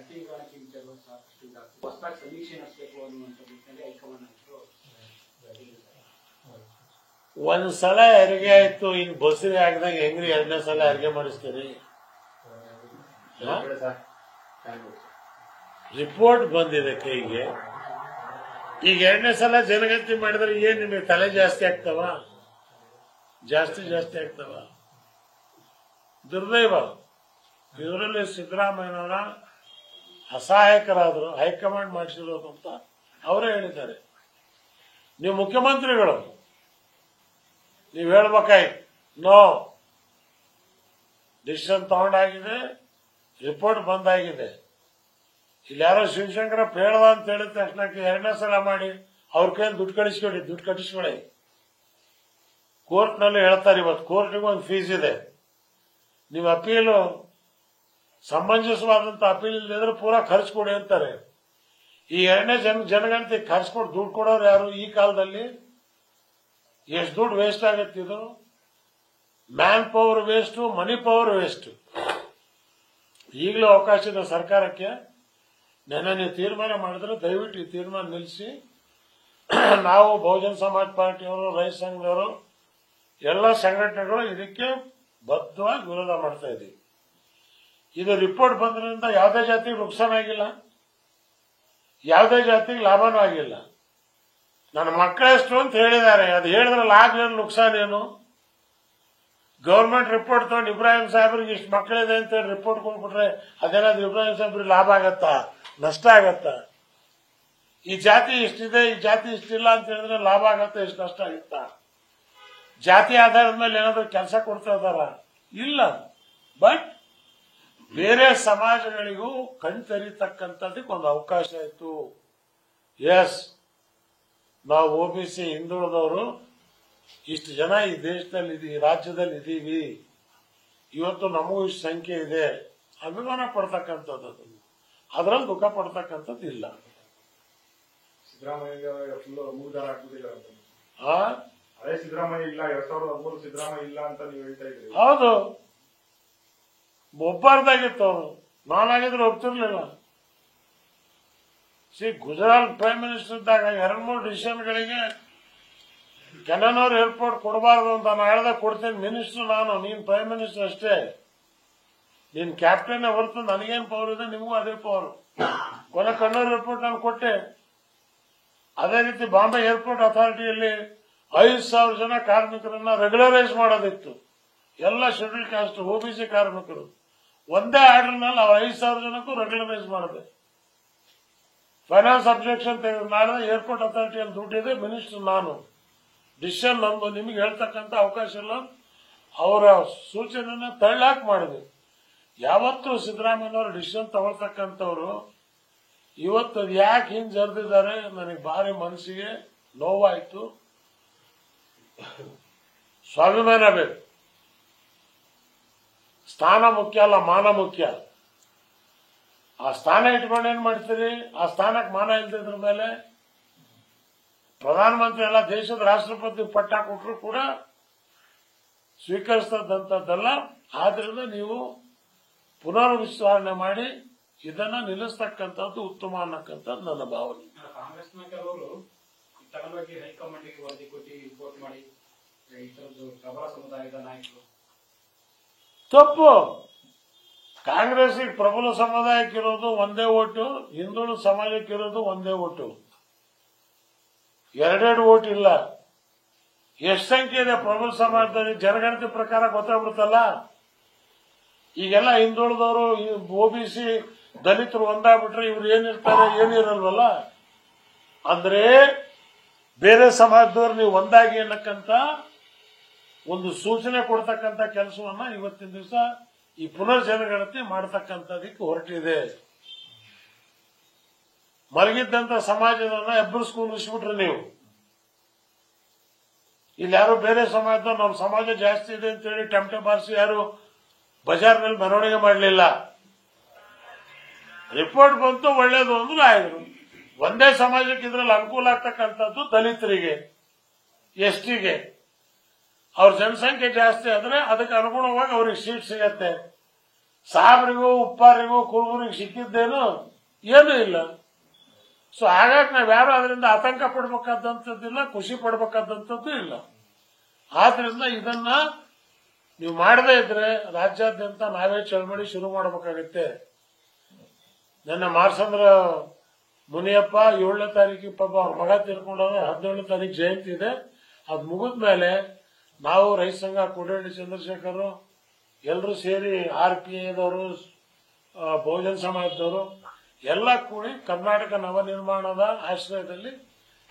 ಗಣಕೀಕರಣಕ್ಕೆ ವಿಚಾರಗಳು ಸಾಕಷ್ಟು ಇದಾಗ್ತದೆ. ಹೊಸದಾಗಿ ಸಮೀಕ್ಷೆ ನಡೆಸಬೇಕು ಅನ್ನುವಂಥ ನಿಟ್ಟಿನಲ್ಲಿ ಹೈಕಮಾಂಡ್ ನಾಯಕರು ಒಂದ್ಸಲ ಹೆರಿಗೆ ಆಯ್ತು, ಇನ್ ಬಸ್ಸಿಗೆ ಹಾಕಿದಾಗ ಹೆಂಗ್ರಿ ಎರಡನೇ ಸಲ ಹೆರಿಗೆ ಮಾಡಿಸ್ತೀರಿ? ರಿಪೋರ್ಟ್ ಬಂದಿದೆ ಕೈಗೆ, ಈಗ ಎರಡನೇ ಸಲ ಜನಗಣತಿ ಮಾಡಿದ್ರೆ ಏನ್ ನಿಮಗೆ ತಲೆ ಜಾಸ್ತಿ ಆಗ್ತಾವ? ಜಾಸ್ತಿ ಆಗ್ತಾವ. ದುರ್ದೈವ. ಇದರಲ್ಲಿ ಸಿದ್ದರಾಮಯ್ಯನವರ ಅಸಹಾಯಕರಾದ್ರು, ಹೈಕಮಾಂಡ್ ಮಾಡಿಸಿರೋದು ಅಂತ ಅವರೇ ಹೇಳಿದ್ದಾರೆ. ನೀವು ಮುಖ್ಯಮಂತ್ರಿಗಳು, ನೀವು ಹೇಳ್ಬೇಕಾಯ್ತು, ನೋ ಡಿಸಿಷನ್ ತಗೊಂಡಾಗಿದೆ, ರಿಪೋರ್ಟ್ ಬಂದಾಗಿದೆ. ಇಲ್ಲಿ ಯಾರೋ ಶಿವಶಂಕರಪ್ಪ ಹೇಳ್ದ ಅಂತ ಹೇಳಿದ ತಕ್ಷಣಕ್ಕೆ ಎರಡನೇ ಸಲ ಮಾಡಿ ಅವ್ರ ಕೈಯಲ್ಲಿ ದುಡ್ಡು ಕಟ್ಟಿಸ್ಕೊಳ್ಳಿ. ಕೋರ್ಟ್ನಲ್ಲಿ ಹೇಳ್ತಾರೆ, ಇವತ್ತು ಕೋರ್ಟ್ಗೆ ಒಂದು ಫೀಸ್ ಇದೆ. ನೀವು ಅಪೀಲು ಸಮಂಜಸವಾದಂತ ಅಪೀಲ್ ಇಲ್ಲದ್ರೆ ಪೂರಾ ಖರ್ಚು ಕೊಡಿ ಅಂತಾರೆ. ಈ ಎರಡನೇ ಜನಗಣತಿ ಖರ್ಚು ಕೊಟ್ಟು ದುಡ್ಡು ಕೊಡೋರು ಯಾರು? ಈ ಕಾಲದಲ್ಲಿ ಎಷ್ಟು ದುಡ್ಡು ವೇಸ್ಟ್ ಆಗತ್ತೆ? ಇದು man power waste, money power waste. ಈಗಲೂ ಅವಕಾಶ ಇದೆ ಸರ್ಕಾರಕ್ಕೆ. ನೆನ್ನೆ ನೀವು ತೀರ್ಮಾನ ಮಾಡಿದ್ರೆ ದಯವಿಟ್ಟು ಈ ತೀರ್ಮಾನ ನಿಲ್ಲಿಸಿ. ನಾವು ಬಹುಜನ ಸಮಾಜ ಪಾರ್ಟಿಯವರು, ರೈತ ಸಂಘದವರು, ಎಲ್ಲ ಸಂಘಟನೆಗಳು ಇದಕ್ಕೆ ಬದ್ಧವಾಗಿ ವಿರೋಧ ಮಾಡ್ತಾ ಇದ್ದೀವಿ. ಇದು ರಿಪೋರ್ಟ್ ಬಂದ್ರಿಂದ ಯಾವುದೇ ಜಾತಿಗೆ ನುಕ್ಸಾನ ಆಗಿಲ್ಲ, ಯಾವುದೇ ಜಾತಿಗೆ ಲಾಭನೂ ಆಗಿಲ್ಲ. ನನ್ನ ಮಕ್ಕಳೆಷ್ಟು ಅಂತ ಹೇಳಿದ್ದಾರೆ, ಅದು ಹೇಳಿದ್ರೆ ಲಾಭ ಏನು ನುಕ್ಸಾನ ಏನು? ಗೌರ್ಮೆಂಟ್ ರಿಪೋರ್ಟ್ ತಗೊಂಡು ಇಬ್ರಾಹಿಂ ಸಾಹೇಬ್ರಿಗೆ ಇಷ್ಟು ಮಕ್ಕಳಿದೆ ಅಂತ ಹೇಳಿ ರಿಪೋರ್ಟ್ ಕೊಟ್ಬಿಟ್ರೆ ಅದೇನಾದ್ರು ಇಬ್ರಾಹಿಂ ಸಾಹೇಬ್ರಿಗೆ ಲಾಭ ಆಗತ್ತಾ, ನಷ್ಟ ಆಗತ್ತಾ? ಈ ಜಾತಿ ಇಷ್ಟಿದೆ, ಈ ಜಾತಿ ಇಷ್ಟಿಲ್ಲ ಅಂತ ಹೇಳಿದ್ರೆ ಲಾಭ ಆಗತ್ತಾ, ಇಷ್ಟು ನಷ್ಟ ಆಗುತ್ತಾ? ಜಾತಿ ಆಧಾರದ ಮೇಲೆ ಏನಾದ್ರು ಕೆಲಸ ಕೊಡ್ತಾ ಇದಾರ? ಇಲ್ಲ. ಬಟ್ ಬೇರೆ ಸಮಾಜಗಳಿಗೂ ಕಣ್ತರಿತಕ್ಕಂಥದ್ದಕ್ಕೆ ಒಂದು ಅವಕಾಶ ಆಯ್ತು. ಎಸ್, ನಾವು OBC ಹಿಂದುಳಿದವರು ಇಷ್ಟು ಜನ ಈ ದೇಶದಲ್ಲಿ ಈ ರಾಜ್ಯದಲ್ಲಿ ಇದ್ದೀವಿ, ಇವತ್ತು ನಮಗೂ ಇಷ್ಟು ಸಂಖ್ಯೆ ಇದೆ, ಅಭಿಮಾನ ಪಡ್ತಕ್ಕಂಥದ್ದು. ಅದರಲ್ಲಿ ದುಃಖ ಪಡ್ತಕ್ಕಂಥದ್ದು ಇಲ್ಲ. ಸಿದ್ದರಾಮಯ್ಯ ಫುಲ್ ಮೂರ್ದಾರ ಹಾಕುದಿಲ್ಲ ಅಂತ. ಅದೇ ಸಿದ್ದರಾಮಯ್ಯ ಇಲ್ಲ, 2013 ಸಿದ್ದರಾಮಯ್ಯ ಇಲ್ಲ ಅಂತ ನೀವು ಹೇಳ್ತಾ ಇದ್ರಿ. ಹೌದು, ಒಬ್ಬರ್ದಾಗಿತ್ತು. ಅವನು ನಾನಾಗಿದ್ರೆ ಒಪ್ತಿರ್ಲಿಲ್ಲ. ಗುಜರಾತ್ ಪ್ರೈಮ್ ಮಿನಿಸ್ಟರ್ ಇದ್ದಾಗ 2-3 ಡಿಸಿಷನ್ಗಳಿಗೆ ಕೆನನೂರ್ ಏರ್ಪೋರ್ಟ್ ಕೊಡಬಾರ್ದು ಅಂತ ನಾನು ಹೇಳ್ದಾಗ ಕೊಡ್ತೇನೆ. ಮಿನಿಸ್ಟರ್ ನಾನು, ನೀನ್ ಪ್ರೈಮ್ ಮಿನಿಸ್ಟರ್ ಅಷ್ಟೇ, ನೀನ್ ಕ್ಯಾಪ್ಟನ್ ಹೊರತು ನನಗೇನು ಪವರ್ ಇದೆ, ನಿಮಗೂ ಅದೇ ಪವರ್. ಕೊನೆ ಕಣ್ಣೂರ್ ಏರ್ಪೋರ್ಟ್ ನಾನು ಕೊಟ್ಟೆ. ಅದೇ ರೀತಿ ಬಾಂಬೆ ಏರ್ಪೋರ್ಟ್ ಅಥಾರಿಟಿಯಲ್ಲಿ 5,000 ಜನ ಕಾರ್ಮಿಕರನ್ನ ರೆಗ್ಯುಲರೈಸ್ ಮಾಡೋದಿತ್ತು. ಎಲ್ಲ ಶೆಡ್ಯೂಲ್ ಕಾಸ್ಟ್ OBC ಕಾರ್ಮಿಕರು. ಒಂದೇ ಆರ್ಡರ್ನಲ್ಲಿ ಅವ್ರು 5,000 ಜನಕ್ಕೂ ರೆಗ್ಯುಲರೈಸ್ ಮಾಡಿದೆ. ಫೈನಾನ್ಸ್ ಅಬ್ಜೆಕ್ಷನ್ ತೆಗೆದು ಮಾಡಿದ್ರೆ ಏರ್ಪೋರ್ಟ್ ಅಥಾರಿಟಿಯಲ್ಲಿ ದುಡ್ಡಿದೆ, ಮಿನಿಸ್ಟರ್ ನಾನು, ಡಿಸಿಷನ್ ನಮ್ದು, ನಿಮಗೆ ಹೇಳ್ತಕ್ಕಂಥ ಅವಕಾಶ ಇಲ್ಲ. ಅವರ ಸೂಚನೆಯನ್ನ ತಳ್ಳಾಕ್ ಮಾಡಿದೆ. ಯಾವತ್ತೂ ಸಿದ್ದರಾಮಯ್ಯನವರು ಡಿಸಿಷನ್ ತಗೊಳ್ತಕ್ಕಂಥವ್ರು ಇವತ್ತು ಯಾಕೆ ಹಿಂದೆ ಜರಿದಿದ್ದಾರೆ ನನಗೆ ಭಾರಿ ಮನಸ್ಸಿಗೆ ನೋವಾಯ್ತು. ಸ್ವಾಭಿಮಾನ ಬೇಕು, ಸ್ಥಾನ ಮುಖ್ಯ ಅಲ್ಲ, ಮಾನ ಮುಖ್ಯ. ಆ ಸ್ಥಾನ ಇಟ್ಕೊಂಡು ಏನ್ ಮಾಡ್ತೀರಿ? ಆ ಸ್ಥಾನಕ್ಕೆ ಮಾನ ಇಲ್ದಿದ್ರ ಮೇಲೆ ಪ್ರಧಾನಮಂತ್ರಿ ಎಲ್ಲ ದೇಶದ ರಾಷ್ಟ್ರಪತಿ ಪಟ್ಟ ಕೊಟ್ಟರು ಕೂಡ ಸ್ವೀಕರಿಸದಂತದ್ದಲ್ಲ. ಆದ್ರಿಂದ ನೀವು ಪುನರ್ವಿಚಾರಣೆ ಮಾಡಿ ಇದನ್ನ ನಿಲ್ಲಿಸ್ತಕ್ಕಂಥದ್ದು ಉತ್ತಮ ಅನ್ನಕ್ಕಂಥದ್ದು ನನ್ನ ಭಾವನೆ. ಕಾಂಗ್ರೆಸ್ನ ಕೆಲವರು ತಗೊಂಡೋಗಿ ಹೈಕಮಾಂಡ್ಗೆ ವರದಿ ಕೊಟ್ಟು ರಿಪೋರ್ಟ್ ಮಾಡಿ ಈ ತರದ್ದು ಪ್ರಬಲ ಸಮುದಾಯದ ನಾಯಕರು ತಪ್ಪು. ಕಾಂಗ್ರೆಸ್ಗೆ ಪ್ರಬಲ ಸಮುದಾಯಕ್ಕಿರೋದು ಒಂದೇ ಓಟು, ಹಿಂದುಳಿದ ಸಮಾಜಕ್ಕಿರೋದು ಒಂದೇ ಓಟು, 2 ಓಟ್ ಇಲ್ಲ. ಎಷ್ಟು ಸಂಖ್ಯೆ ಇದೆ ಪ್ರಬಲ ಸಮಾಜದಲ್ಲಿ? ಜನಗಣತಿ ಪ್ರಕಾರ ಗೊತ್ತಾಗ್ಬಿಡುತ್ತಲ್ಲ. ಈಗೆಲ್ಲ ಹಿಂದುಳಿದವರು, OBC, ದಲಿತರು ಒಂದಾಗ್ಬಿಟ್ರೆ ಇವ್ರು ಏನಿರ್ತಾರೆ, ಏನಿರಲ್ವಲ್ಲ. ಅಂದ್ರೆ ಬೇರೆ ಸಮಾಜದವ್ರು ನೀವು ಒಂದಾಗಿ ಅನ್ನಕ್ಕಂತ ಒಂದು ಸೂಚನೆ ಕೊಡ್ತಕ್ಕಂಥ ಕೆಲಸವನ್ನ ಇವತ್ತಿನ ದಿವಸ ಈ ಪುನರ್ಜನಗಣತಿ ಮಾಡತಕ್ಕಂಥದಕ್ಕೆ ಹೊರಟಿದೆ. ಮಲಗಿದ್ದಂತ ಸಮಾಜದನ್ನ ಎಬ್ಬರಿಸ್ಕೊಂಡಿಸ್ಬಿಟ್ರೆ ನೀವು. ಇಲ್ಲಿ ಯಾರು ಬೇರೆ ಸಮಾಜದವ್ರು ನಮ್ಮ ಸಮಾಜ ಜಾಸ್ತಿ ಇದೆ ಅಂತೇಳಿ ಟಮಟೆ ಬಾರಿಸಿ ಯಾರು ಬಜಾರ್ನಲ್ಲಿ ಮೆರವಣಿಗೆ ಮಾಡಲಿಲ್ಲ. ರಿಪೋರ್ಟ್ ಬಂತು, ಒಳ್ಳೇದು ಅಂದ್ರೆ ಆಯ್ತು. ಒಂದೇ ಸಮಾಜಕ್ಕೆ ಇದ್ರಲ್ಲಿ ಅನುಕೂಲ ಆಗ್ತಕ್ಕಂಥದ್ದು ದಲಿತರಿಗೆ, STಗೆ. ಅವ್ರ ಜನಸಂಖ್ಯೆ ಜಾಸ್ತಿ ಆದ್ರೆ ಅದಕ್ಕೆ ಅನುಗುಣವಾಗಿ ಅವ್ರಿಗೆ ಸೀಟ್ ಸಿಗತ್ತೆ. ಸಾಬ್ರಿಗೂ ಉಪ್ಪಾರಿಗೂ ಕುರುಬರಿಗೆ ಸಿಕ್ಕಿದ್ದೇನು ಏನೂ ಇಲ್ಲ. ಸೊ ಹಾಗಾಗಿ ನಾವ್ ಯಾರು ಅದರಿಂದ ಆತಂಕ ಪಡ್ಬೇಕಾದಂಥದ್ದಿಲ್ಲ, ಖುಷಿ ಪಡ್ಬೇಕಾದಂಥದ್ದು ಇಲ್ಲ. ಆದ್ರಿಂದ ಇದನ್ನ ನೀವು ಮಾಡದೇ ಇದ್ರೆ ರಾಜ್ಯಾದ್ಯಂತ ನಾವೇ ಚಳವಳಿ ಶುರು ಮಾಡಬೇಕಾಗತ್ತೆ. ನನ್ನ ಮಾರ್ಸಂದ್ರ ಮುನಿಯಪ್ಪ 7ನೇ ತಾರೀಕಿಗೆ ಪಾಪ ಅವ್ರ ಮಗ ತೀರ್ಕೊಂಡಾಗ 17ನೇ ತಾರೀಕು ಜಯಂತಿ ಇದೆ. ಅದ್ ಮುಗಿದ್ಮೇಲೆ ನಾವು ರೈತ ಸಂಘ ಕೋಡಿಹಳ್ಳಿ ಚಂದ್ರಶೇಖರ್ ಎಲ್ಲರೂ ಸೇರಿ RPIದವರು, ಬಹುಜನ ಸಮಾಜದವರು ಎಲ್ಲ ಕೂಡಿ ಕರ್ನಾಟಕ ನವನಿರ್ಮಾಣದ ಆಶ್ರಯದಲ್ಲಿ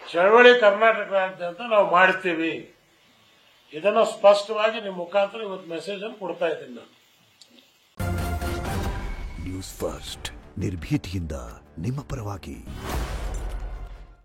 ಚಳವಳಿ ಕರ್ನಾಟಕ ರಾಜ್ಯಾದ್ಯಂತ ನಾವು ಮಾಡ್ತೀವಿ. ಇದನ್ನ ಸ್ಪಷ್ಟವಾಗಿ ನಿಮ್ಮ ಮುಖಾಂತರ ಇವತ್ತು ಮೆಸೇಜ್ ಅನ್ನು ಕೊಡ್ತಾ ಇದ್ದೀನಿ ನಾನು. ನ್ಯೂಸ್ ಫಸ್ಟ್ ನಿರ್ಭೀತಿಯಿಂದ ನಿಮ್ಮ ಪರವಾಗಿ.